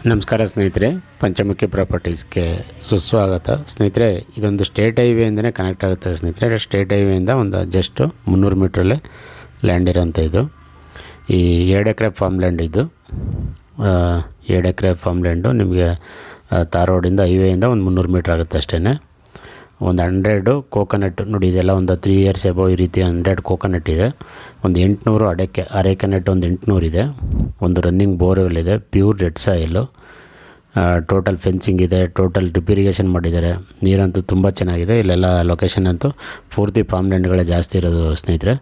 ನಮಸ್ಕಾರ ಸ್ನೇಹಿತರೆ, ಪಂಚಮುಖಿ ಪ್ರಾಪರ್ಟೀಸ್ಗೆ ಸುಸ್ವಾಗತ. ಸ್ನೇಹಿತರೆ, ಇದೊಂದು ಸ್ಟೇಟ್ ಹೈವೇಯಿಂದನೇ ಕನೆಕ್ಟ್ ಆಗುತ್ತೆ ಸ್ನೇಹಿತರೆ. ಸ್ಟೇಟ್ ಹೈವೇಯಿಂದ ಒಂದು ಜಸ್ಟ್ 300 ಮೀಟ್ರಲ್ಲೇ ಲ್ಯಾಂಡ್ ಇರೋಂಥ ಇದು. ಈ 2 ಎಕರೆ ಫಾರ್ಮ್ ಲ್ಯಾಂಡ್ ಇದು. 2 ಎಕರೆ ಫಾರ್ಮ್ ಲ್ಯಾಂಡು ನಿಮಗೆ ತಾರ್ ರೋಡಿಂದ ಹೈವೇಯಿಂದ ಒಂದು 300 ಮೀಟ್ರ್ ಆಗುತ್ತೆ ಅಷ್ಟೇ. ಒಂದು 100 ಕೋಕೋನಟ್ ನೋಡಿ, ಇದೆಲ್ಲ ಒಂದು 3 ಇಯರ್ಸ್ ಎಬೋ ಈ ರೀತಿ 100 ಕೋಕೋನಟ್ ಇದೆ. ಒಂದು 800 ಅರೆಕೆ ನೆಟ್ ಒಂದು 800 ಇದೆ. ಒಂದು ರನ್ನಿಂಗ್ ಬೋರ್ವೆಲ್ ಇದೆ, pure red soil. Total fencing ಇದೆ, ಟೋಟಲ್ ಡ್ರಿಪ್ ಇರಿಗೇಷನ್ ಮಾಡಿದ್ದಾರೆ. ನೀರಂತೂ ತುಂಬ ಚೆನ್ನಾಗಿದೆ. ಇಲ್ಲೆಲ್ಲ ಲೊಕೇಶನ್ ಅಂತೂ ಪೂರ್ತಿ ಫಾರ್ಮ್ ಲ್ಯಾಂಡ್ಗಳೇ ಜಾಸ್ತಿ ಇರೋದು ಸ್ನೇಹಿತರೆ.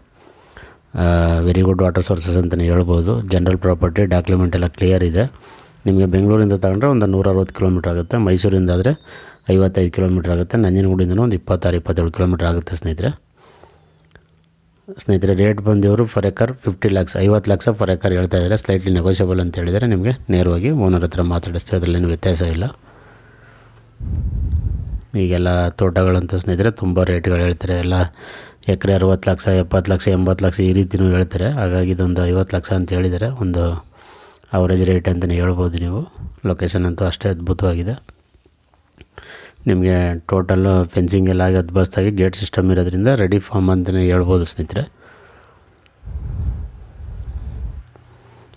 ವೆರಿ ಗುಡ್ ವಾಟರ್ ಸೋರ್ಸಸ್ ಅಂತಲೇ ಹೇಳ್ಬೋದು. ಜನರಲ್ ಪ್ರಾಪರ್ಟಿ, ಡಾಕ್ಯುಮೆಂಟ್ ಎಲ್ಲ ಕ್ಲಿಯರ್ ಇದೆ. ನಿಮಗೆ ಬೆಂಗಳೂರಿಂದ ತಗೊಂಡ್ರೆ ಒಂದು 160 ಕಿಲೋಮೀಟ್ರ್ ಆಗುತ್ತೆ. ಮೈಸೂರಿಂದ ಆದರೆ 55 ಕಿಲೋಮೀಟ್ರ್ ಆಗುತ್ತೆ. ನಂಜನಗೂಡಿಂದ ಒಂದು 26-27 ಕಿಲೋಮೀಟ್ರ್ ಆಗುತ್ತೆ ಸ್ನೇಹಿತರೆ. ರೇಟ್ ಬಂದಿವರು per acre 50 lakhs 50 lakh per acre ಹೇಳ್ತಾ ಇದ್ದಾರೆ. ಸ್ಲೈಟ್ಲಿ ನೆಗೋಷಿಯಬಲ್ ಅಂತ ಹೇಳಿದರೆ ನಿಮಗೆ ನೇರವಾಗಿ ಓನರ್ ಹತ್ರ ಮಾತಾಡಿಸ್ತೀವಿ, ಅದರಲ್ಲೇನು ವ್ಯತ್ಯಾಸ ಇಲ್ಲ. ಈಗೆಲ್ಲ ತೋಟಗಳಂತೂ ಸ್ನೇಹಿತರೆ ತುಂಬ ರೇಟ್ಗಳು ಹೇಳ್ತಾರೆ. ಎಲ್ಲ ಎಕರೆ 60 ಲಕ್ಷ 70 ಲಕ್ಷ 80 ಲಕ್ಷ ಈ ರೀತಿಯೂ ಹೇಳ್ತಾರೆ. ಹಾಗಾಗಿ ಇದೊಂದು 50 ಲಕ್ಷ ಅಂತ ಹೇಳಿದ್ದಾರೆ. ಒಂದು ಅವರೇಜ್ ರೇಟ್ ಅಂತಲೇ ಹೇಳ್ಬೋದು ನೀವು. ಲೊಕೇಶನ್ ಅಂತೂ ಅಷ್ಟೇ ಅದ್ಭುತವಾಗಿದೆ. ನಿಮಗೆ ಟೋಟಲ್ಲು ಫೆನ್ಸಿಂಗ್ ಎಲ್ಲ ಆಗಿ ಅದ್ಭುತವಾಗಿ ಗೇಟ್ ಸಿಸ್ಟಮ್ ಇರೋದ್ರಿಂದ ರೆಡಿ ಫಾರ್ಮ್ ಅಂತಲೇ ಹೇಳ್ಬೋದು ಸ್ನೇಹಿತರೆ.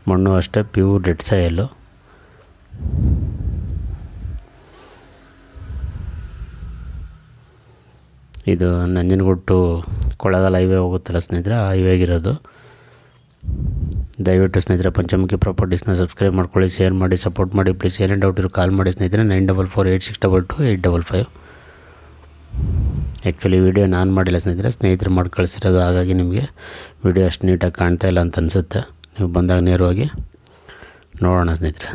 ಮಣ್ಣು ಅಷ್ಟೇ ಪ್ಯೂರ್ ರೆಡ್ ಸಾಯಿಲು. ಇದು ನಂಜನಗೂಡು ಟು ಕೊಳ್ಳೇಗಾಲ ಹೈವೇ ಹೋಗುತ್ತಲ್ಲ ಸ್ನೇಹಿತರೆ, ಆ ಹೈವೇಗಿರೋದು. ದಯವಿಟ್ಟು ಸ್ನೇಹಿತರೆ ಪಂಚಮುಖಿ ಪ್ರಾಪರ್ಟೀಸ್ನ ಸಬ್ಸ್ಕ್ರೈಬ್ ಮಾಡ್ಕೊಳ್ಳಿ, ಶೇರ್ ಮಾಡಿ, ಸಪೋರ್ಟ್ ಮಾಡಿ. ಪ್ಲೀಸ್ ಏನೇ ಡೌಟ್ ಇರೋ ಕಾಲ್ ಮಾಡಿ ಸ್ನೇಹಿತರೆ. 9448622855. ಆ್ಯಕ್ಚುಲಿ ವೀಡಿಯೋ ನಾನು ಮಾಡಿಲ್ಲ ಸ್ನೇಹಿತರು ಮಾಡಿ ಕಳಿಸಿರೋದು. ಹಾಗಾಗಿ ನಿಮಗೆ ವೀಡಿಯೋ ಅಷ್ಟು ನೀಟಾಗಿ ಕಾಣ್ತಾ ಇಲ್ಲ ಅಂತ ಅನಿಸುತ್ತೆ. ನೀವು ಬಂದಾಗ ನೇರವಾಗಿ ನೋಡೋಣ ಸ್ನೇಹಿತರೆ.